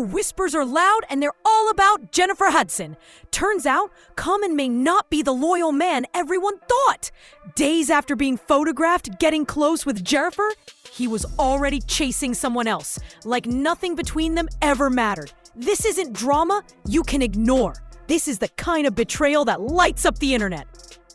whispers are loud and they're all about Janifer Hudson. Turns out, Common may not be the loyal man everyone thought. Days after being photographed getting close with Janifer, he was already chasing someone else, like nothing between them ever mattered. This isn't drama you can ignore. This is the kind of betrayal that lights up the internet.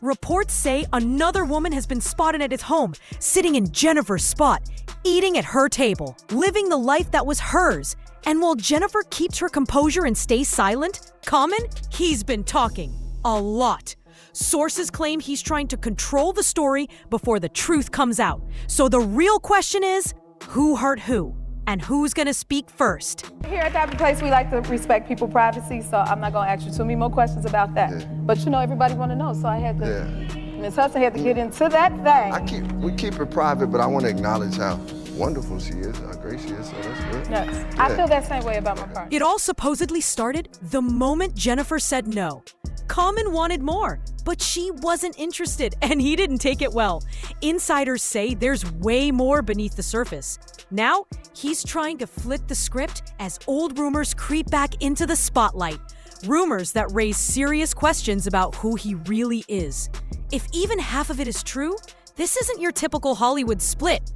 Reports say another woman has been spotted at his home, sitting in Janifer's spot, eating at her table, living the life that was hers. And while Janifer keeps her composure and stays silent, Common, he's been talking. A lot. Sources claim he's trying to control the story before the truth comes out. So the real question is, who hurt who? And who's gonna speak first? Here at that place, we like to respect people's privacy, so I'm not gonna ask you too many more questions about that. Yeah. But you know, everybody wanna know, so I had to, Yeah. Ms. Hudson had to get into that thing. We keep it private, but I want to acknowledge how wonderful she is, how great she is, so that's good. Yes, I feel that same way about my partner. It all supposedly started the moment Janifer said no. Common wanted more, but she wasn't interested, and he didn't take it well. Insiders say there's way more beneath the surface. Now, he's trying to flip the script as old rumors creep back into the spotlight. Rumors that raise serious questions about who he really is. If even half of it is true, this isn't your typical Hollywood split.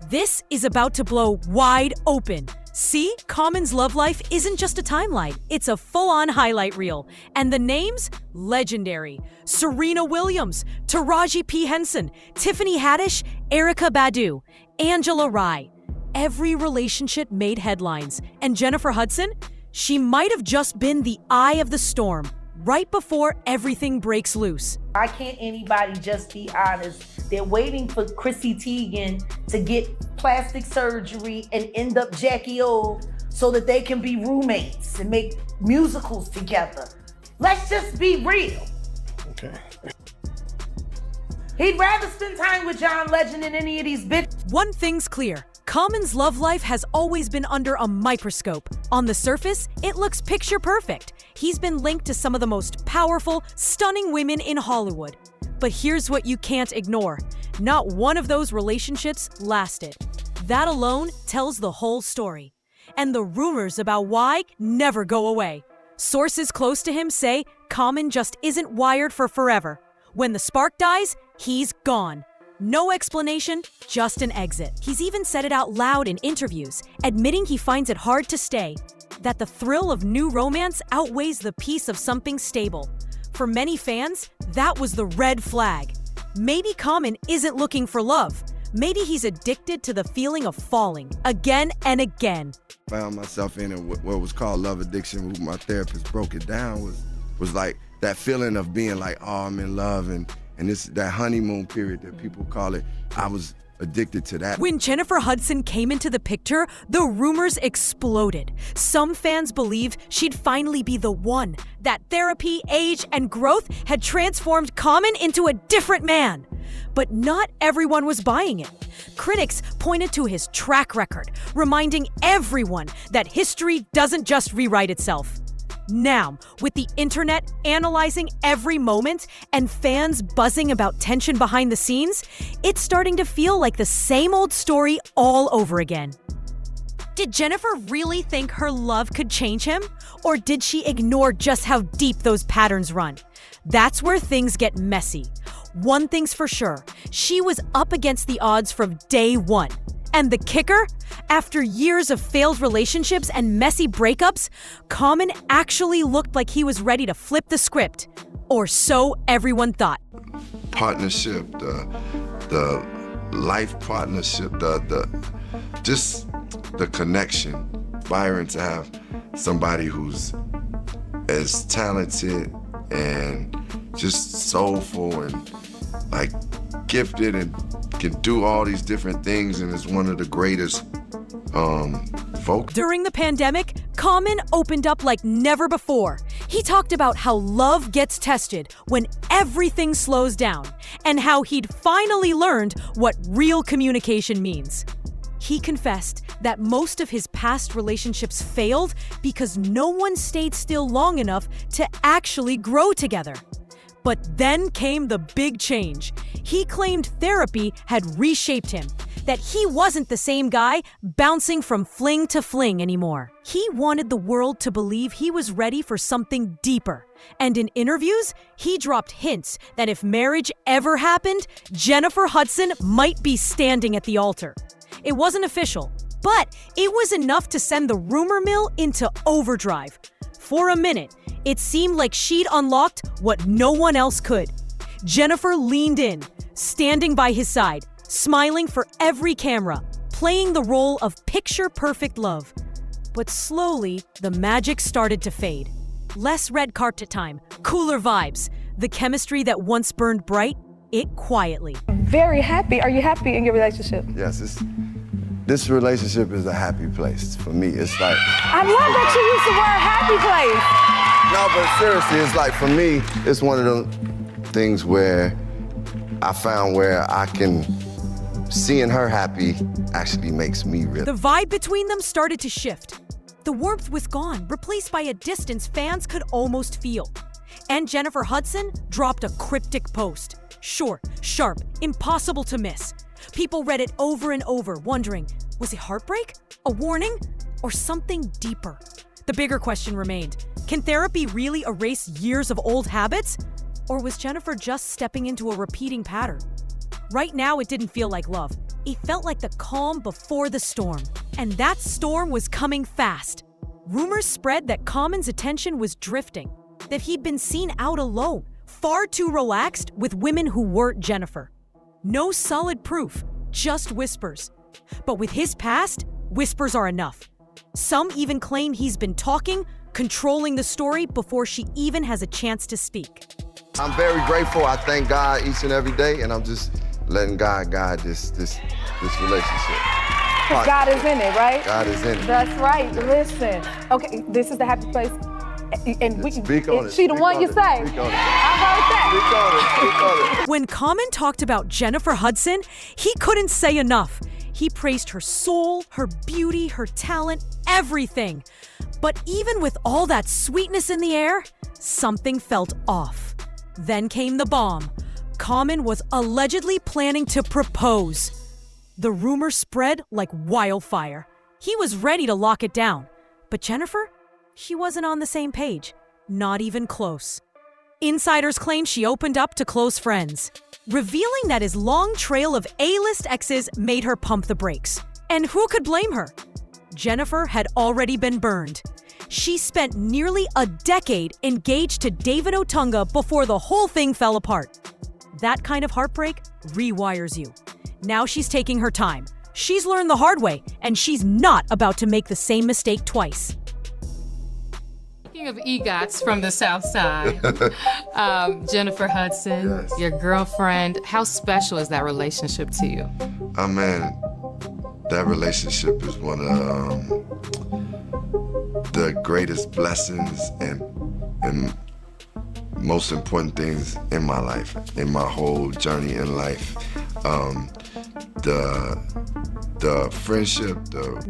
This is about to blow wide open. See, Common's love life isn't just a timeline. It's a full-on highlight reel. And the names? Legendary. Serena Williams, Taraji P. Henson, Tiffany Haddish, Erykah Badu, Angela Rye. Every relationship made headlines. And Janifer Hudson? She might have just been the eye of the storm, right before everything breaks loose. Why can't anybody just be honest? They're waiting for Chrissy Teigen to get plastic surgery and end up Jackie O so that they can be roommates and make musicals together. Let's just be real. Okay. He'd rather spend time with John Legend than any of these bitches. One thing's clear. Common's love life has always been under a microscope. On the surface, it looks picture perfect. He's been linked to some of the most powerful, stunning women in Hollywood. But here's what you can't ignore. Not one of those relationships lasted. That alone tells the whole story. And the rumors about why never go away. Sources close to him say Common just isn't wired for forever. When the spark dies, he's gone. No explanation, just an exit. He's even said it out loud in interviews, admitting he finds it hard to stay. That the thrill of new romance outweighs the peace of something stable. For many fans, that was the red flag. Maybe Common isn't looking for love. Maybe he's addicted to the feeling of falling, again and again. Found myself in what was called love addiction. My therapist broke it down, was like that feeling of being like, oh, I'm in love, and this that honeymoon period that people call it. I was addicted to that. When Janifer Hudson came into the picture, the rumors exploded. Some fans believed she'd finally be the one. That therapy, age, and growth had transformed Common into a different man. But not everyone was buying it. Critics pointed to his track record, reminding everyone that history doesn't just rewrite itself. Now, with the internet analyzing every moment and fans buzzing about tension behind the scenes, it's starting to feel like the same old story all over again. Did Janifer really think her love could change him? Or did she ignore just how deep those patterns run? That's where things get messy. One thing's for sure, she was up against the odds from day one. And the kicker? After years of failed relationships and messy breakups, Common actually looked like he was ready to flip the script. Or so everyone thought. Partnership, the life partnership, just the connection. Byron, to have somebody who's as talented and just soulful and like gifted and can do all these different things and is one of the greatest folk. During the pandemic, Common opened up like never before. He talked about how love gets tested when everything slows down and how he'd finally learned what real communication means. He confessed that most of his past relationships failed because no one stayed still long enough to actually grow together. But then came the big change. He claimed therapy had reshaped him. that he wasn't the same guy bouncing from fling to fling anymore. He wanted the world to believe he was ready for something deeper. And in interviews, he dropped hints that if marriage ever happened, Janifer Hudson might be standing at the altar. It wasn't official, but it was enough to send the rumor mill into overdrive. For a minute, it seemed like she'd unlocked what no one else could. Janifer leaned in, standing by his side, smiling for every camera, playing the role of picture-perfect love. But slowly, the magic started to fade. Less red carpet time, cooler vibes. The chemistry that once burned bright, it quietly. Very happy. Are you happy in your relationship? Yes, this relationship is a happy place for me. It's like I love that you use the word happy place. no, but seriously, it's like for me, it's one of those things where I found where I can seeing her happy actually makes me real. The vibe between them started to shift. The warmth was gone, replaced by a distance fans could almost feel. And Janifer Hudson dropped a cryptic post. Short, sharp, impossible to miss. People read it over and over, wondering, was it heartbreak, a warning, or something deeper? The bigger question remained, can therapy really erase years of old habits? Or was Janifer just stepping into a repeating pattern? Right now, it didn't feel like love. It felt like the calm before the storm. And that storm was coming fast. Rumors spread that Common's attention was drifting, that he'd been seen out alone, far too relaxed with women who weren't Janifer. No solid proof, just whispers. But with his past, whispers are enough. Some even claim he's been talking, controlling the story before she even has a chance to speak. I'm very grateful. I thank God each and every day, and I'm just letting God guide this relationship. Because God is in it, right? God is in it. That's right. Listen. Okay, this is the happy place. And we Speak on it. She the Speak one on you it. say. Speak on it. I heard that. Speak on it. When Common talked about Janifer Hudson, he couldn't say enough. He praised her soul, her beauty, her talent, everything. But even with all that sweetness in the air, something felt off. Then came the bomb. Common was allegedly planning to propose. The rumor spread like wildfire. He was ready to lock it down. But Janifer? She wasn't on the same page. Not even close. Insiders claim she opened up to close friends, revealing that his long trail of A-list exes made her pump the brakes. And who could blame her? Janifer had already been burned. She spent nearly a decade engaged to David Otunga before the whole thing fell apart. That kind of heartbreak rewires you. Now she's taking her time. She's learned the hard way, and she's not about to make the same mistake twice. Speaking of EGOTs from the South Side, Janifer Hudson, Yes. your girlfriend, how special is that relationship to you? Oh man, that relationship is one of the greatest blessings and most important things in my life, in my whole journey in life. The friendship,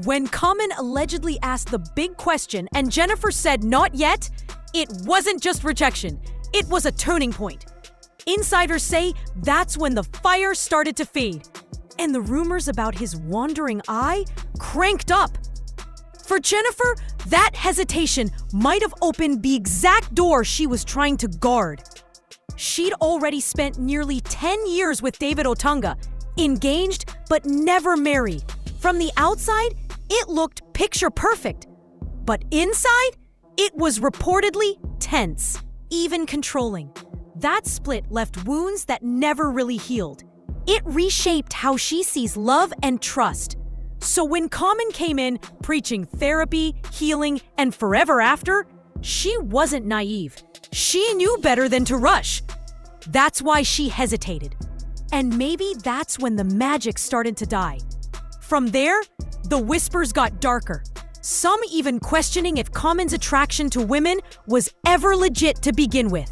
When Common allegedly asked the big question and Janifer said not yet, it wasn't just rejection. It was a turning point. Insiders say that's when the fire started to fade. And the rumors about his wandering eye cranked up. For Janifer, that hesitation might have opened the exact door she was trying to guard. She'd already spent nearly 10 years with David Otunga, engaged but never married. From the outside, it looked picture perfect. But inside, it was reportedly tense, even controlling. That split left wounds that never really healed. It reshaped how she sees love and trust. So when Common came in preaching therapy, healing, and forever after, she wasn't naive. She knew better than to rush. That's why she hesitated. And maybe that's when the magic started to die. From there, the whispers got darker. Some even questioning if Common's attraction to women was ever legit to begin with.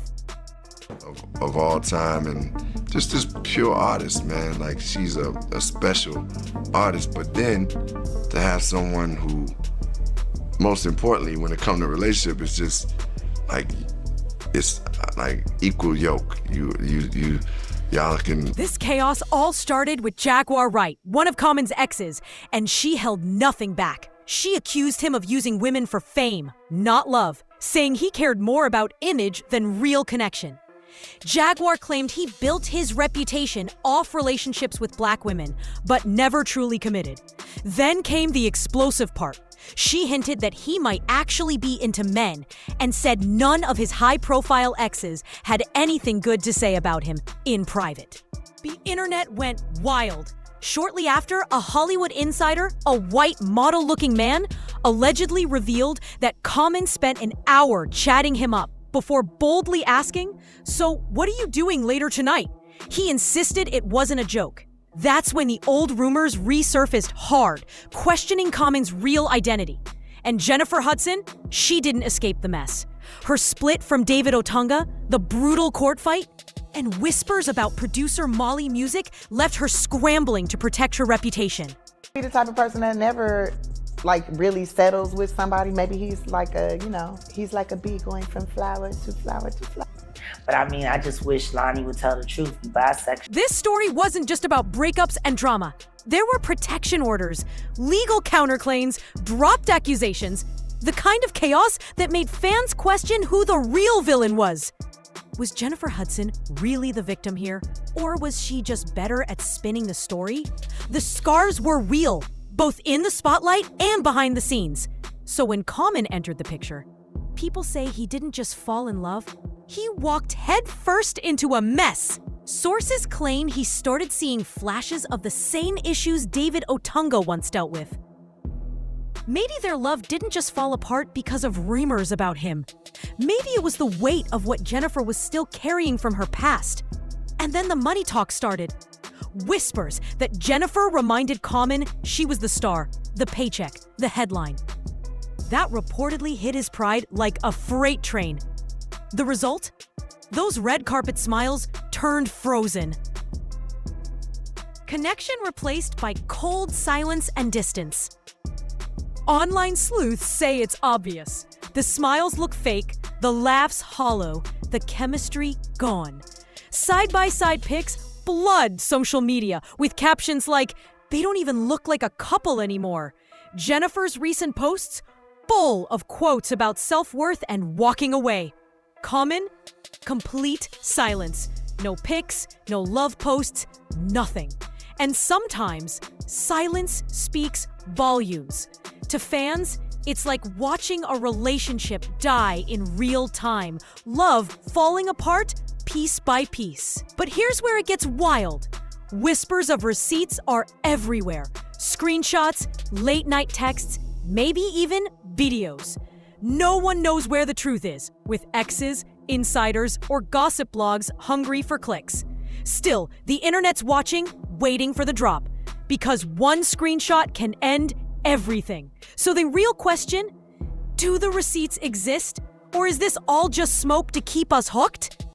of all time, and just this pure artist, man. Like, she's a special artist, but then to have someone who, most importantly, when it comes to relationship, it's just like, it's like equal yoke. You y'all can. This chaos all started with Jaguar Wright, one of Common's exes, and she held nothing back. She accused him of using women for fame, not love, saying he cared more about image than real connection. Jaguar claimed he built his reputation off relationships with black women, but never truly committed. Then came the explosive part. She hinted that he might actually be into men and said none of his high-profile exes had anything good to say about him in private. The internet went wild. Shortly after, a Hollywood insider, a white model-looking man, allegedly revealed that Common spent an hour chatting him up before boldly asking, "So what are you doing later tonight?" He insisted it wasn't a joke. That's when the old rumors resurfaced hard, questioning Common's real identity. And Janifer Hudson, she didn't escape the mess. Her split from David Otunga, the brutal court fight, and whispers about producer Molly Music left her scrambling to protect her reputation. He's the type of person that never really settles with somebody. Maybe he's like he's like a bee going from flower to flower to flower. But I mean, I just wish Lonnie would tell the truth, be bisexual. This story wasn't just about breakups and drama. There were protection orders, legal counterclaims, dropped accusations, the kind of chaos that made fans question who the real villain was. Was Janifer Hudson really the victim here? Or was she just better at spinning the story? The scars were real, both in the spotlight and behind the scenes. So when Common entered the picture, people say he didn't just fall in love, he walked headfirst into a mess. Sources claim he started seeing flashes of the same issues David Otunga once dealt with. Maybe their love didn't just fall apart because of rumors about him. Maybe it was the weight of what Janifer was still carrying from her past. And then the money talk started. Whispers that Janifer reminded Common she was the star, the paycheck, the headline. That reportedly hit his pride like a freight train. The result? Those red carpet smiles turned frozen. Connection replaced by cold silence and distance. Online sleuths say it's obvious. The smiles look fake, the laughs hollow, the chemistry gone. Side-by-side pics, blood social media, with captions like, "They don't even look like a couple anymore." Janifer's recent posts, full of quotes about self-worth and walking away. Common, complete silence. No pics, no love posts, nothing. And sometimes, silence speaks volumes. To fans, it's like watching a relationship die in real time, love falling apart piece by piece. But here's where it gets wild. Whispers of receipts are everywhere. Screenshots, late-night texts, maybe even videos. No one knows where the truth is, with exes, insiders, or gossip blogs hungry for clicks. Still, the internet's watching, waiting for the drop, because one screenshot can end everything. So the real question, do the receipts exist, or is this all just smoke to keep us hooked?